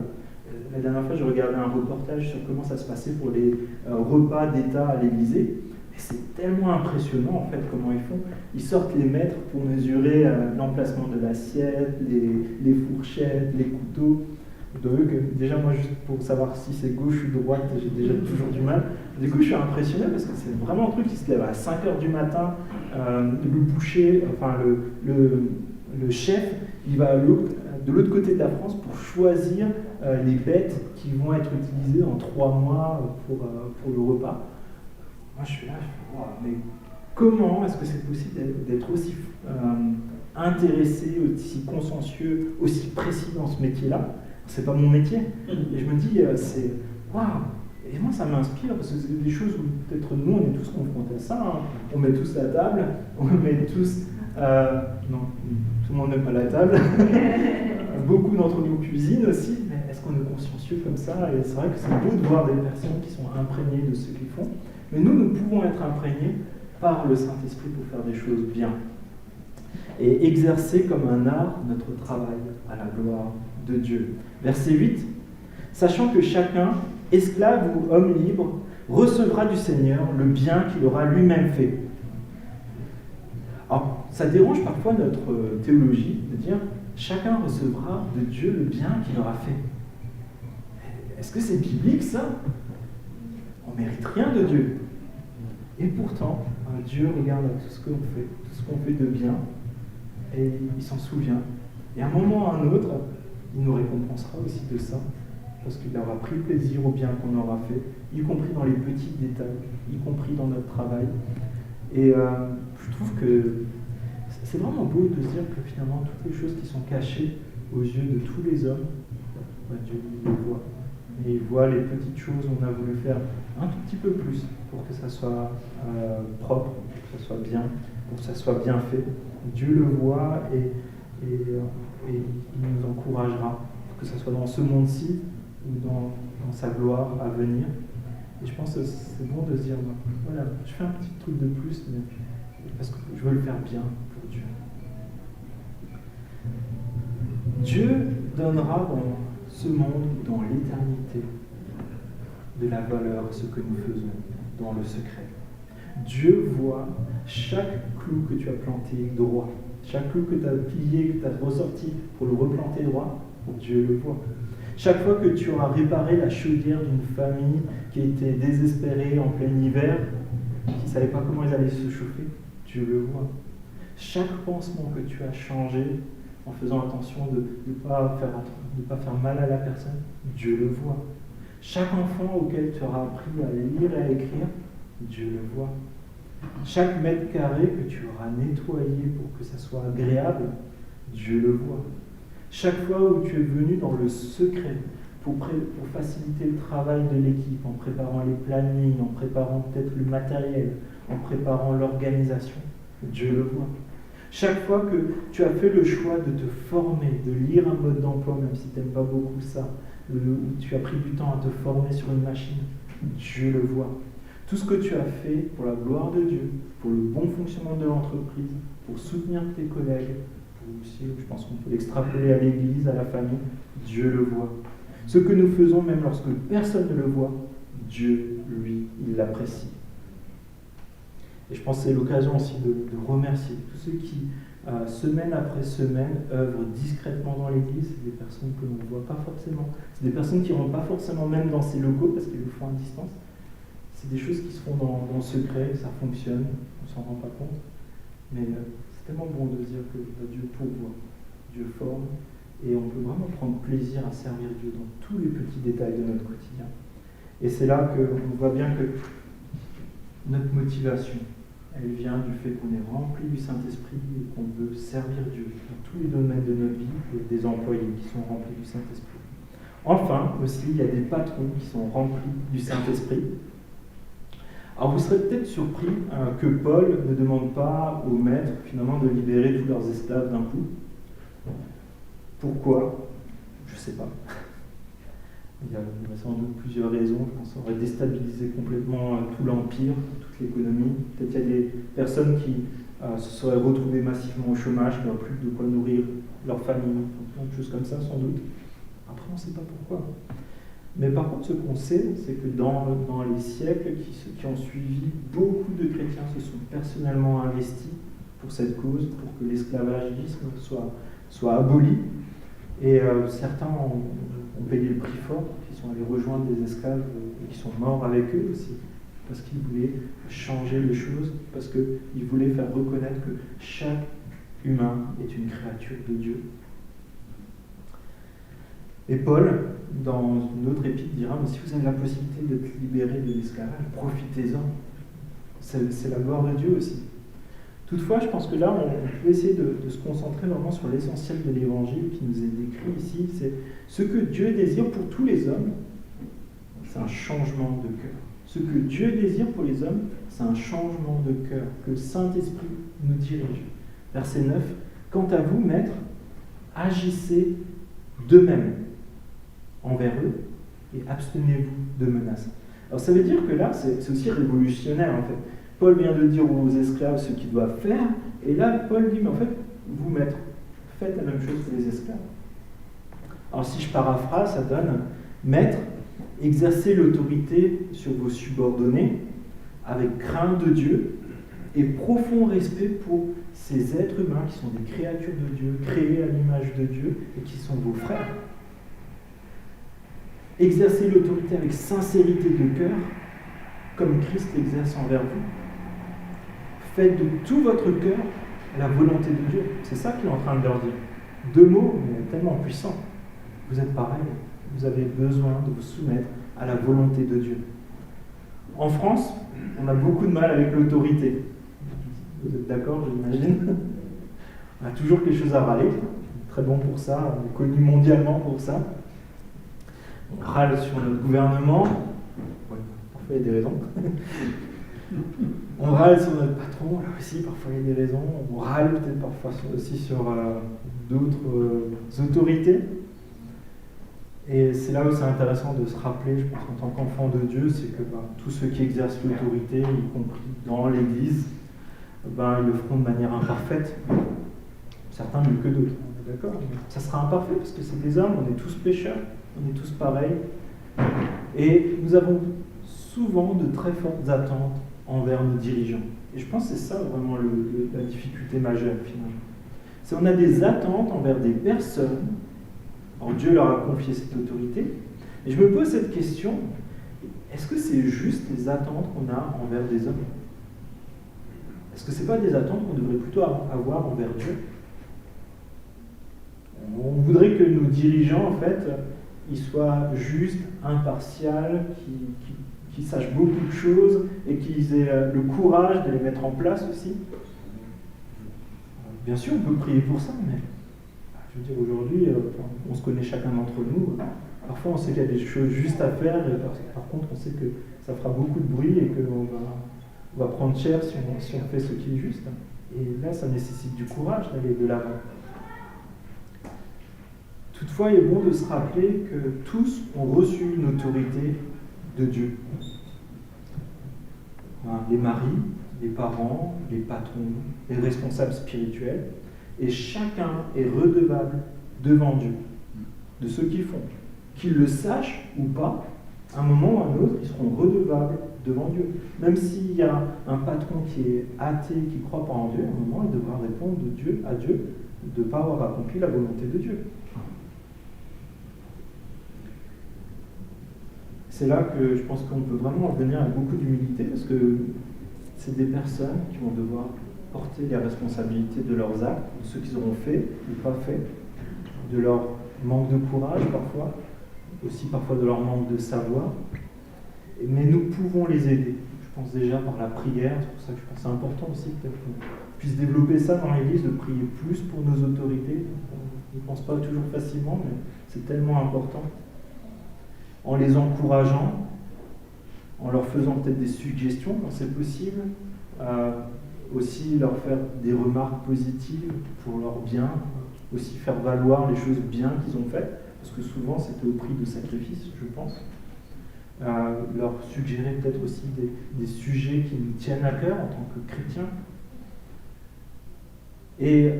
Speaker 1: La dernière fois je regardais un reportage sur comment ça se passait pour les repas d'État à l'Élysée. C'est tellement impressionnant en fait comment ils font. Ils sortent les mètres pour mesurer l'emplacement de l'assiette, les fourchettes, les couteaux. Donc, déjà moi juste pour savoir si c'est gauche ou droite, j'ai déjà toujours du mal. Du coup je suis impressionné parce que c'est vraiment un truc qui se lève à 5h du matin. Le boucher, enfin le chef, il va de l'autre côté de la France pour choisir les bêtes qui vont être utilisées en 3 mois pour le repas. Moi je suis là, wow, mais comment est-ce que c'est possible d'être aussi intéressé, aussi consciencieux, aussi précis dans ce métier-là? C'est pas mon métier. Et je me dis, c'est waouh! Et moi ça m'inspire parce que c'est des choses où peut-être nous on est tous confrontés à ça. Hein. On met tous la table, on met tous. Non, tout le monde n'aime pas la table. Beaucoup d'entre nous cuisinent aussi, mais est-ce qu'on est consciencieux comme ça? Et c'est vrai que c'est beau de voir des personnes qui sont imprégnées de ce qu'ils font. Mais nous pouvons être imprégnés par le Saint-Esprit pour faire des choses bien. Et exercer comme un art notre travail à la gloire de Dieu. Verset 8. Sachant que chacun, esclave ou homme libre, recevra du Seigneur le bien qu'il aura lui-même fait. Alors, ça dérange parfois notre théologie de dire chacun recevra de Dieu le bien qu'il aura fait. Est-ce que c'est biblique ça? On ne mérite rien de Dieu. Et pourtant, Dieu regarde à tout ce qu'on fait, tout ce qu'on fait de bien, et il s'en souvient. Et à un moment ou à un autre, il nous récompensera aussi de ça, parce qu'il aura pris plaisir au bien qu'on aura fait, y compris dans les petits détails, y compris dans notre travail. Et je trouve que c'est vraiment beau de se dire que finalement, toutes les choses qui sont cachées aux yeux de tous les hommes, Dieu les voit. Et il voit les petites choses où on a voulu faire un tout petit peu plus pour que ça soit propre, que ça soit bien. pour que ça soit bien fait. Dieu le voit et il nous encouragera, que ce soit dans ce monde-ci ou dans sa gloire à venir. Et je pense que c'est bon de se dire, voilà, je fais un petit truc de plus, mais parce que je veux le faire bien pour Dieu. Dieu donnera dans ce monde, dans l'éternité, de la valeur à ce que nous faisons dans le secret. Dieu voit chaque clou que tu as planté droit, chaque clou que tu as plié, que tu as ressorti pour le replanter droit, Dieu le voit. Chaque fois que tu auras réparé la chaudière d'une famille qui était désespérée en plein hiver, qui ne savait pas comment ils allaient se chauffer, Dieu le voit. Chaque pansement que tu as changé en faisant attention de ne pas faire mal à la personne, Dieu le voit. Chaque enfant auquel tu auras appris à lire et à écrire, Dieu le voit. Chaque mètre carré que tu auras nettoyé pour que ça soit agréable, Dieu le voit. Chaque fois où tu es venu dans le secret pour faciliter le travail de l'équipe, en préparant les plannings, en préparant peut-être le matériel, en préparant l'organisation, Dieu le voit. Chaque fois que tu as fait le choix de te former, de lire un mode d'emploi, même si tu n'aimes pas beaucoup ça, où tu as pris du temps à te former sur une machine, Dieu le voit. Tout ce que tu as fait pour la gloire de Dieu, pour le bon fonctionnement de l'entreprise, pour soutenir tes collègues, aussi, je pense qu'on peut l'extrapoler à l'église, à la famille, Dieu le voit. Ce que nous faisons, même lorsque personne ne le voit, Dieu, lui, il l'apprécie. Et je pense que c'est l'occasion aussi de remercier tous ceux qui, semaine après semaine, œuvrent discrètement dans l'église. C'est des personnes que l'on ne voit pas forcément. C'est des personnes qui ne rentrent pas forcément même dans ces locaux parce qu'ils le font à distance. C'est des choses qui se font dans le secret, ça fonctionne, on ne s'en rend pas compte. Mais c'est tellement bon de dire que Dieu pourvoit, Dieu forme, et on peut vraiment prendre plaisir à servir Dieu dans tous les petits détails de notre quotidien. Et c'est là qu'on voit bien que notre motivation, elle vient du fait qu'on est rempli du Saint-Esprit et qu'on veut servir Dieu dans tous les domaines de notre vie, et des employés qui sont remplis du Saint-Esprit. Enfin, aussi, il y a des patrons qui sont remplis du Saint-Esprit. Alors vous serez peut-être surpris que Paul ne demande pas aux maîtres finalement de libérer tous leurs esclaves d'un coup. Pourquoi? Je ne sais pas. Il y a sans doute plusieurs raisons. Je pense que ça aurait déstabilisé complètement tout l'empire, toute l'économie. Peut-être qu'il y a des personnes qui se seraient retrouvées massivement au chômage, qui n'auraient plus de quoi nourrir leur famille, plein de choses comme ça sans doute. Après on ne sait pas pourquoi. Mais par contre, ce qu'on sait, c'est que dans les siècles qui ont suivi, beaucoup de chrétiens se sont personnellement investis pour cette cause, pour que l'esclavagisme soit aboli. Et certains ont payé le prix fort, qui sont allés rejoindre des esclaves et qui sont morts avec eux aussi, parce qu'ils voulaient changer les choses, parce qu'ils voulaient faire reconnaître que chaque humain est une créature de Dieu. Et Paul, dans une autre épître, dira, mais si vous avez la possibilité d'être libéré de l'esclavage, profitez-en. C'est la gloire de Dieu aussi. Toutefois, je pense que là, on peut essayer de se concentrer vraiment sur l'essentiel de l'évangile qui nous est décrit ici. C'est ce que Dieu désire pour tous les hommes, c'est un changement de cœur. Ce que Dieu désire pour les hommes, c'est un changement de cœur, que le Saint-Esprit nous dirige. Verset 9, quant à vous, maîtres, agissez de même envers eux et abstenez-vous de menaces. Alors ça veut dire que là, c'est aussi révolutionnaire en fait. Paul vient de dire aux esclaves ce qu'ils doivent faire, et là Paul dit, mais en fait, vous maîtres, faites la même chose que les esclaves. Alors si je paraphrase, ça donne, maîtres, exercez l'autorité sur vos subordonnés avec crainte de Dieu et profond respect pour ces êtres humains qui sont des créatures de Dieu, créés à l'image de Dieu et qui sont vos frères. Exercez l'autorité avec sincérité de cœur, comme Christ l'exerce envers vous. Faites de tout votre cœur la volonté de Dieu. C'est ça qu'il est en train de leur dire. Deux mots, mais tellement puissants. Vous êtes pareil. Vous avez besoin de vous soumettre à la volonté de Dieu. En France, on a beaucoup de mal avec l'autorité. Vous êtes d'accord, j'imagine? On a toujours quelque chose à râler. Très bon pour ça. On est connu mondialement pour ça. On râle sur notre gouvernement. Ouais, parfois il y a des raisons. On râle sur notre patron, là aussi, parfois il y a des raisons. On râle peut-être parfois aussi sur d'autres autorités. Et c'est là où c'est intéressant de se rappeler, je pense, en tant qu'enfant de Dieu, c'est que tous ceux qui exercent l'autorité, y compris dans l'Église, ils le feront de manière imparfaite. Certains mieux que d'autres, on est d'accord. Ça sera imparfait parce que c'est des hommes, on est tous pécheurs, on est tous pareils. Et nous avons souvent de très fortes attentes envers nos dirigeants. Et je pense que c'est ça vraiment la difficulté majeure finalement. C'est qu'on a des attentes envers des personnes. Alors Dieu leur a confié cette autorité. Et je me pose cette question, est-ce que c'est juste les attentes qu'on a envers des hommes? Est-ce que ce n'est pas des attentes qu'on devrait plutôt avoir envers Dieu? On voudrait que nos dirigeants, en fait, ils soient justes, impartials, qui sachent beaucoup de choses et qu'ils aient le courage de les mettre en place aussi. Bien sûr, on peut prier pour ça, mais je veux dire, aujourd'hui, on se connaît chacun d'entre nous. Parfois, on sait qu'il y a des choses justes à faire, et par contre, on sait que ça fera beaucoup de bruit et qu'on va prendre cher si on fait ce qui est juste. Et là, ça nécessite du courage d'aller de l'avant. Toutefois, il est bon de se rappeler que tous ont reçu une autorité de Dieu. Les maris, les parents, les patrons, les responsables spirituels, et chacun est redevable devant Dieu de ce qu'ils font. Qu'ils le sachent ou pas, à un moment ou à un autre, ils seront redevables devant Dieu. Même s'il y a un patron qui est athée, qui ne croit pas en Dieu, à un moment, il devra répondre à Dieu de ne pas avoir accompli la volonté de Dieu. C'est là que je pense qu'on peut vraiment venir avec beaucoup d'humilité, parce que c'est des personnes qui vont devoir porter les responsabilités de leurs actes, de ce qu'ils auront fait ou pas fait, de leur manque de courage parfois, aussi parfois de leur manque de savoir. Mais nous pouvons les aider. Je pense déjà par la prière, c'est pour ça que je pense que c'est important aussi peut-être qu'on puisse développer ça dans l'Église, de prier plus pour nos autorités. On ne pense pas toujours facilement, mais c'est tellement important. En les encourageant, en leur faisant peut-être des suggestions quand c'est possible, aussi leur faire des remarques positives pour leur bien, aussi faire valoir les choses bien qu'ils ont faites, parce que souvent c'était au prix de sacrifices, je pense. Leur suggérer peut-être aussi des sujets qui nous tiennent à cœur en tant que chrétiens, et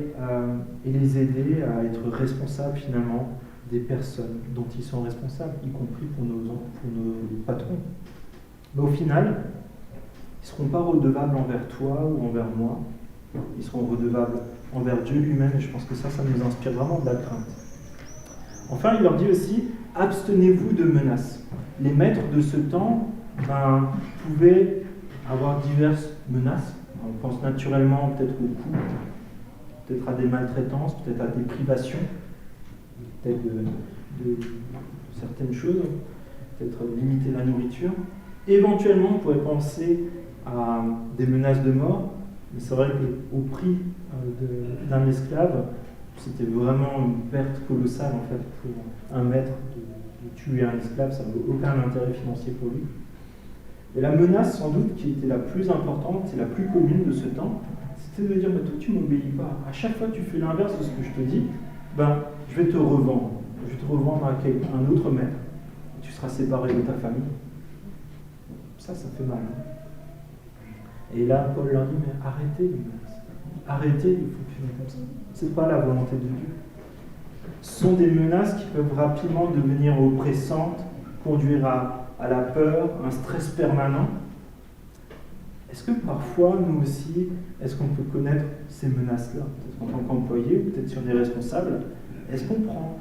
Speaker 1: les aider à être responsables finalement des personnes dont ils sont responsables, y compris pour nos patrons. Mais au final, ils ne seront pas redevables envers toi ou envers moi, ils seront redevables envers Dieu lui-même, et je pense que ça nous inspire vraiment de la crainte. Enfin, il leur dit aussi, abstenez-vous de menaces. Les maîtres de ce temps pouvaient avoir diverses menaces. On pense naturellement peut-être au coup, peut-être à des maltraitances, peut-être à des privations, peut-être de certaines choses, peut-être limiter la nourriture. Éventuellement, on pourrait penser à des menaces de mort, mais c'est vrai qu'au prix d'un esclave, c'était vraiment une perte colossale en fait pour un maître de tuer un esclave, ça n'avait aucun intérêt financier pour lui. Et la menace sans doute qui était la plus importante et la plus commune de ce temps, c'était de dire mais toi tu m'obéis pas. À chaque fois que tu fais l'inverse de ce que je te dis, je vais te revendre. Je vais te revendre à un autre maître. Tu seras séparé de ta famille. Ça fait mal. Et là, Paul leur dit mais arrêtez les menaces. Arrêtez de fonctionner comme ça. Ce n'est pas la volonté de Dieu. Ce sont des menaces qui peuvent rapidement devenir oppressantes, conduire à la peur, un stress permanent. Est-ce que parfois, nous aussi, est-ce qu'on peut connaître ces menaces-là? Peut-être en tant qu'employé, ou peut-être si on est responsable. Est-ce qu'on prend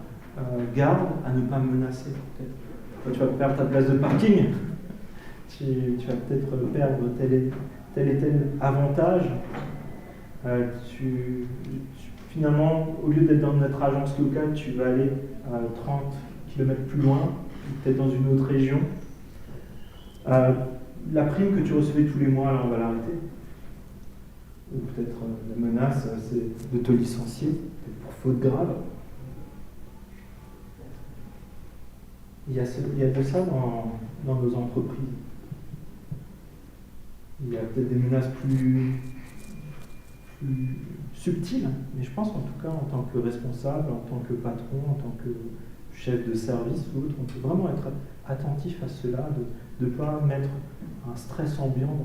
Speaker 1: garde à ne pas menacer peut-être? Quand tu vas perdre ta place de parking, tu vas peut-être perdre tel et tel avantage. Finalement, au lieu d'être dans notre agence locale, tu vas aller 30 km plus loin, peut-être dans une autre région. La prime que tu recevais tous les mois, là, on va l'arrêter. Ou peut-être la menace, c'est de te licencier, peut-être pour faute grave. Il y a de ça dans nos entreprises. Il y a peut-être des menaces plus subtiles, mais je pense en tout cas en tant que responsable, en tant que patron, en tant que chef de service ou autre, on peut vraiment être attentif à cela, de ne pas mettre un stress ambiant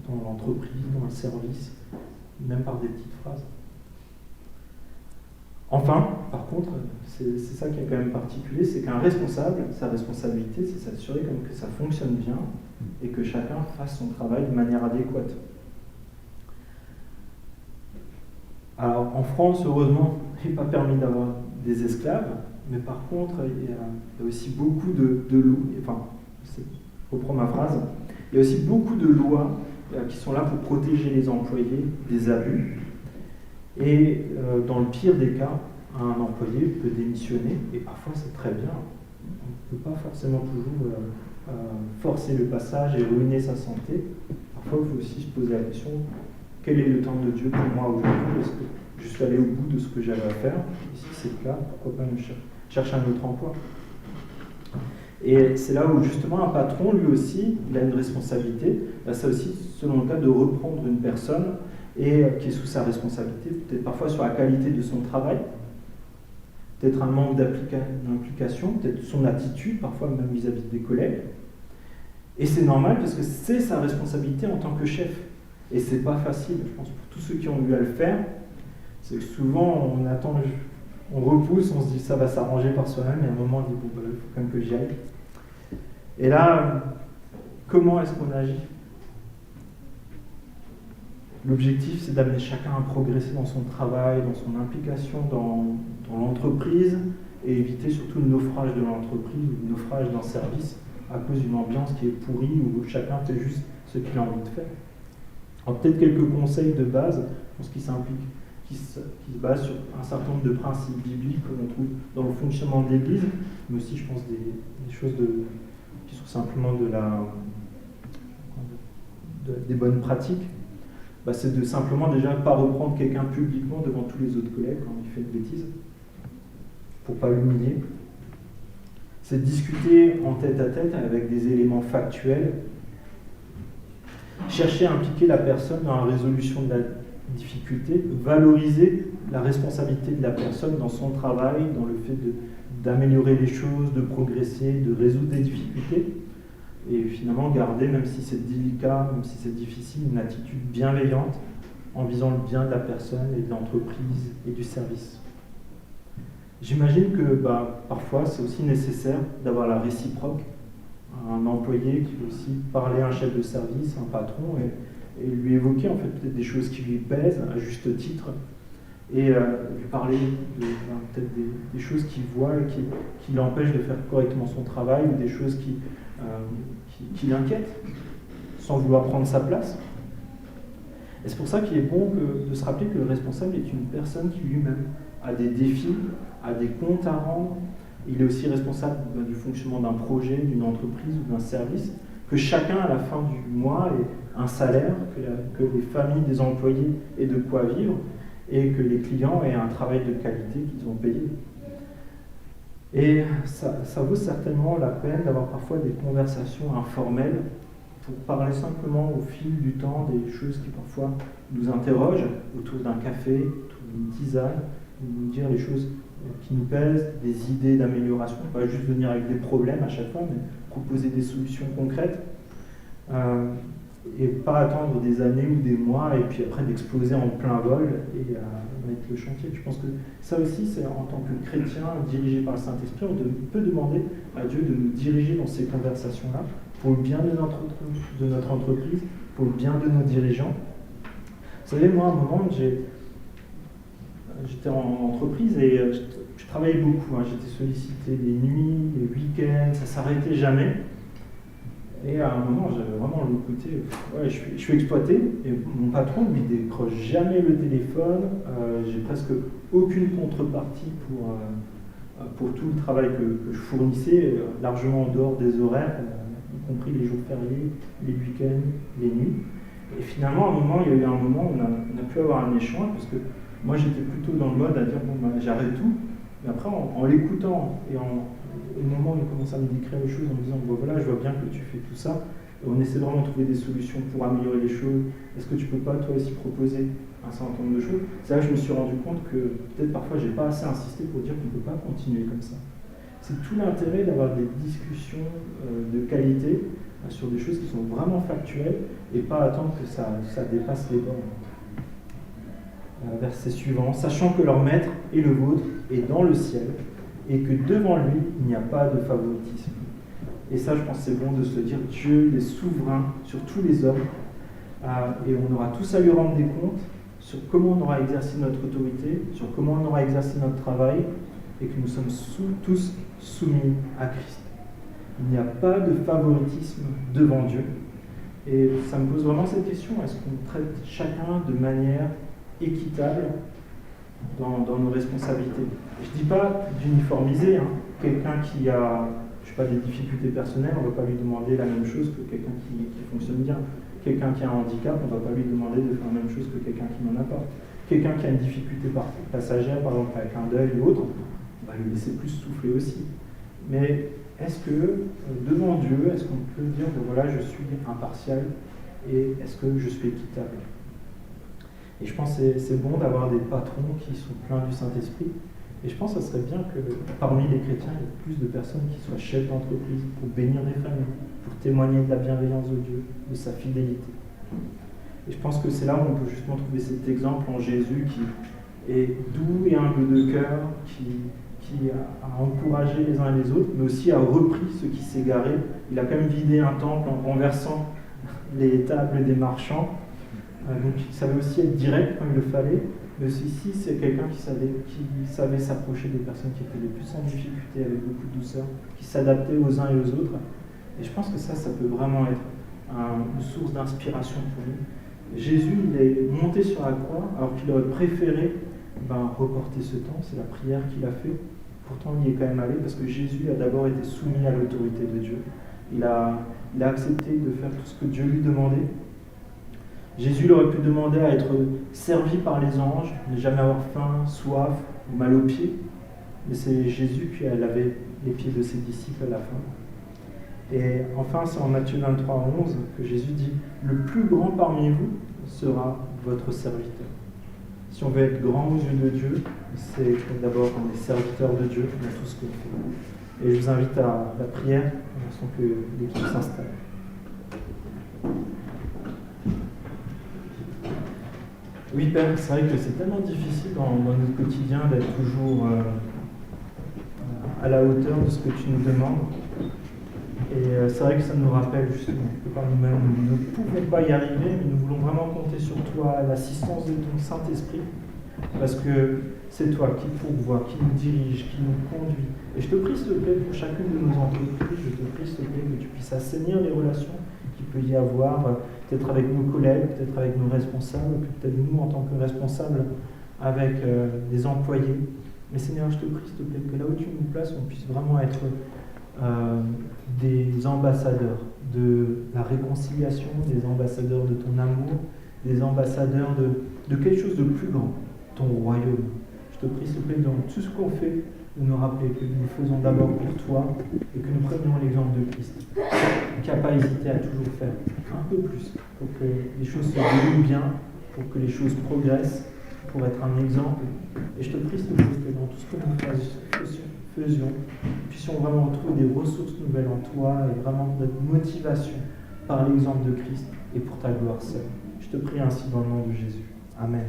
Speaker 1: dans l'entreprise, dans le service, même par des petites phrases. Enfin, par contre, c'est ça qui est quand même particulier, c'est qu'un responsable, sa responsabilité, c'est s'assurer que ça fonctionne bien et que chacun fasse son travail de manière adéquate. Alors, en France, heureusement, il n'est pas permis d'avoir des esclaves, mais par contre, il y a aussi beaucoup de lois, enfin, je reprends ma phrase, il y a aussi beaucoup de lois qui sont là pour protéger les employés des abus. Et dans le pire des cas, un employé peut démissionner, et parfois c'est très bien. On ne peut pas forcément toujours forcer le passage et ruiner sa santé. Parfois, il faut aussi se poser la question, quel est le temps de Dieu pour moi aujourd'hui? Est-ce que je suis allé au bout de ce que j'avais à faire? Et si c'est le cas, pourquoi pas me chercher un autre emploi? Et c'est là où justement un patron, lui aussi, il a une responsabilité. Là, c'est aussi, selon le cas, de reprendre une personne et qui est sous sa responsabilité, peut-être parfois sur la qualité de son travail, peut-être un manque d'implication, peut-être son attitude, parfois même vis-à-vis des collègues. Et c'est normal parce que c'est sa responsabilité en tant que chef. Et c'est pas facile, je pense, pour tous ceux qui ont eu à le faire. C'est que souvent, on attend, on repousse, on se dit ça va s'arranger par soi-même, et à un moment, on dit bon, il faut quand même que j'y aille. Et là, comment est-ce qu'on agit? L'objectif, c'est d'amener chacun à progresser dans son travail, dans son implication dans l'entreprise, et éviter surtout le naufrage de l'entreprise, le naufrage d'un service à cause d'une ambiance qui est pourrie, où chacun fait juste ce qu'il a envie de faire. Alors peut-être quelques conseils de base pour ce qui s'implique, qui se base sur un certain nombre de principes bibliques que l'on trouve dans le fonctionnement de l'Église, mais aussi, je pense, des choses qui sont simplement des bonnes pratiques. C'est de simplement déjà ne pas reprendre quelqu'un publiquement devant tous les autres collègues quand il fait une bêtise, pour ne pas l'humilier. C'est de discuter en tête-à-tête avec des éléments factuels, chercher à impliquer la personne dans la résolution de la difficulté, valoriser la responsabilité de la personne dans son travail, dans le fait d'améliorer les choses, de progresser, de résoudre des difficultés, et finalement garder, même si c'est délicat, même si c'est difficile, une attitude bienveillante en visant le bien de la personne et de l'entreprise et du service. J'imagine que parfois c'est aussi nécessaire d'avoir la réciproque, un employé qui veut aussi parler à un chef de service, un patron, et lui évoquer en fait peut-être des choses qui lui pèsent à juste titre, et lui parler peut-être des choses qu'il voit et qui l'empêchent de faire correctement son travail, ou des choses qui l'inquiètent, sans vouloir prendre sa place. Et c'est pour ça qu'il est bon de se rappeler que le responsable est une personne qui lui-même a des défis, a des comptes à rendre. Il est aussi responsable du fonctionnement d'un projet, d'une entreprise ou d'un service, que chacun à la fin du mois ait un salaire, que les familles des employés aient de quoi vivre, et que les clients aient un travail de qualité qu'ils ont payé. Et ça vaut certainement la peine d'avoir parfois des conversations informelles pour parler simplement au fil du temps des choses qui parfois nous interrogent, autour d'un café, autour d'une tisane, nous dire les choses qui nous pèsent, des idées d'amélioration, pas juste venir avec des problèmes à chaque fois, mais proposer des solutions concrètes, et pas attendre des années ou des mois et puis après d'exploser en plein vol et mettre le chantier. Je pense que ça aussi, c'est en tant que chrétien dirigé par le Saint-Esprit, on peut demander à Dieu de nous diriger dans ces conversations-là pour le bien de notre entreprise, pour le bien de nos dirigeants. Vous savez, moi, à un moment, j'étais en entreprise et je travaillais beaucoup. J'étais sollicité les nuits, les week-ends, ça ne s'arrêtait jamais. Et à un moment, j'avais vraiment le côté, je suis exploité, et mon patron ne lui décroche jamais le téléphone, j'ai presque aucune contrepartie pour tout le travail que je fournissais, largement en dehors des horaires, y compris les jours fériés, les week-ends, les nuits. Et finalement, il y a eu un moment où on a pu avoir un échange, parce que moi j'étais plutôt dans le mode à dire, j'arrête tout, mais après en l'écoutant, et au moment où il commence à me décrire les choses en me disant, voilà, je vois bien que tu fais tout ça, on essaie vraiment de trouver des solutions pour améliorer les choses. Est-ce que tu peux pas toi aussi proposer un certain nombre de choses? C'est là que je me suis rendu compte que peut-être parfois j'ai pas assez insisté pour dire qu'on ne peut pas continuer comme ça. C'est tout l'intérêt d'avoir des discussions de qualité sur des choses qui sont vraiment factuelles et pas attendre que ça dépasse les bornes. Verset suivant, sachant que leur maître et le vôtre est dans le ciel et que devant lui il n'y a pas de favoritisme. Et ça, je pense que c'est bon de se dire Dieu est souverain sur tous les hommes et on aura tous à lui rendre des comptes sur comment on aura exercé notre autorité, sur comment on aura exercé notre travail et que nous sommes tous soumis à Christ. Il n'y a pas de favoritisme devant Dieu. Et ça me pose vraiment cette question, est-ce qu'on traite chacun de manière équitable dans nos responsabilités? Je ne dis pas d'uniformiser, quelqu'un qui a des difficultés personnelles, on ne va pas lui demander la même chose que quelqu'un qui fonctionne bien. Quelqu'un qui a un handicap, on ne va pas lui demander de faire la même chose que quelqu'un qui n'en a pas. Quelqu'un qui a une difficulté passagère, par exemple avec un deuil ou autre, on va lui laisser plus souffler aussi. Mais est-ce que, devant Dieu, est-ce qu'on peut dire que voilà, je suis impartial et est-ce que je suis équitable? Et je pense que c'est bon d'avoir des patrons qui sont pleins du Saint-Esprit. Et je pense que ce serait bien que parmi les chrétiens, il y ait plus de personnes qui soient chefs d'entreprise pour bénir les familles, pour témoigner de la bienveillance de Dieu, de sa fidélité. Et je pense que c'est là où on peut justement trouver cet exemple en Jésus qui est doux et humble de cœur, qui a encouragé les uns et les autres, mais aussi a repris ceux qui s'égaraient. Il a quand même vidé un temple en renversant les tables des marchands. Donc il savait aussi être direct quand il le fallait. Mais ici, c'est quelqu'un qui savait s'approcher des personnes qui étaient les plus en difficulté avec beaucoup de douceur, qui s'adaptait aux uns et aux autres. Et je pense que ça peut vraiment être une source d'inspiration pour nous. Jésus, il est monté sur la croix, alors qu'il aurait préféré reporter ce temps, c'est la prière qu'il a fait. Pourtant, il y est quand même allé, parce que Jésus a d'abord été soumis à l'autorité de Dieu. Il a accepté de faire tout ce que Dieu lui demandait. Jésus aurait pu demander à être servi par les anges, ne jamais avoir faim, soif ou mal aux pieds. Mais c'est Jésus qui lavait les pieds de ses disciples à la fin. Et enfin, c'est en Matthieu 23, 11 que Jésus dit « Le plus grand parmi vous sera votre serviteur ». Si on veut être grand aux yeux de Dieu, c'est d'abord qu'on est serviteur de Dieu dans tout ce qu'on fait. Et je vous invite à la prière, sans que l'équipe s'installe. Oui, Père, c'est vrai que c'est tellement difficile dans notre quotidien d'être toujours à la hauteur de ce que tu nous demandes. Et c'est vrai que ça nous rappelle justement que par nous-mêmes, nous ne pouvons pas y arriver, mais nous voulons vraiment compter sur toi, l'assistance de ton Saint-Esprit, parce que c'est toi qui pourvois, qui nous dirige, qui nous conduit. Et je te prie, s'il te plaît, pour chacune de nos entreprises, je te prie, s'il te plaît, que tu puisses assainir les relations qu'il peut y avoir, peut-être avec nos collègues, peut-être avec nos responsables, peut-être nous en tant que responsables avec des employés. Mais Seigneur, je te prie, s'il te plaît, que là où tu nous places, on puisse vraiment être des ambassadeurs de la réconciliation, des ambassadeurs de ton amour, des ambassadeurs de quelque chose de plus grand, ton royaume. Je te prie, s'il te plaît, dans tout ce qu'on fait, de nous rappeler que nous le faisons d'abord pour toi et que nous prenions l'exemple de Christ, qui n'a pas hésité à toujours faire un peu plus pour que les choses se déroulent bien, pour que les choses progressent, pour être un exemple. Et je te prie, s'il te plaît, que dans tout ce que nous faisions, nous puissions vraiment retrouver des ressources nouvelles en toi et vraiment notre motivation par l'exemple de Christ et pour ta gloire seule. Je te prie ainsi dans le nom de Jésus. Amen.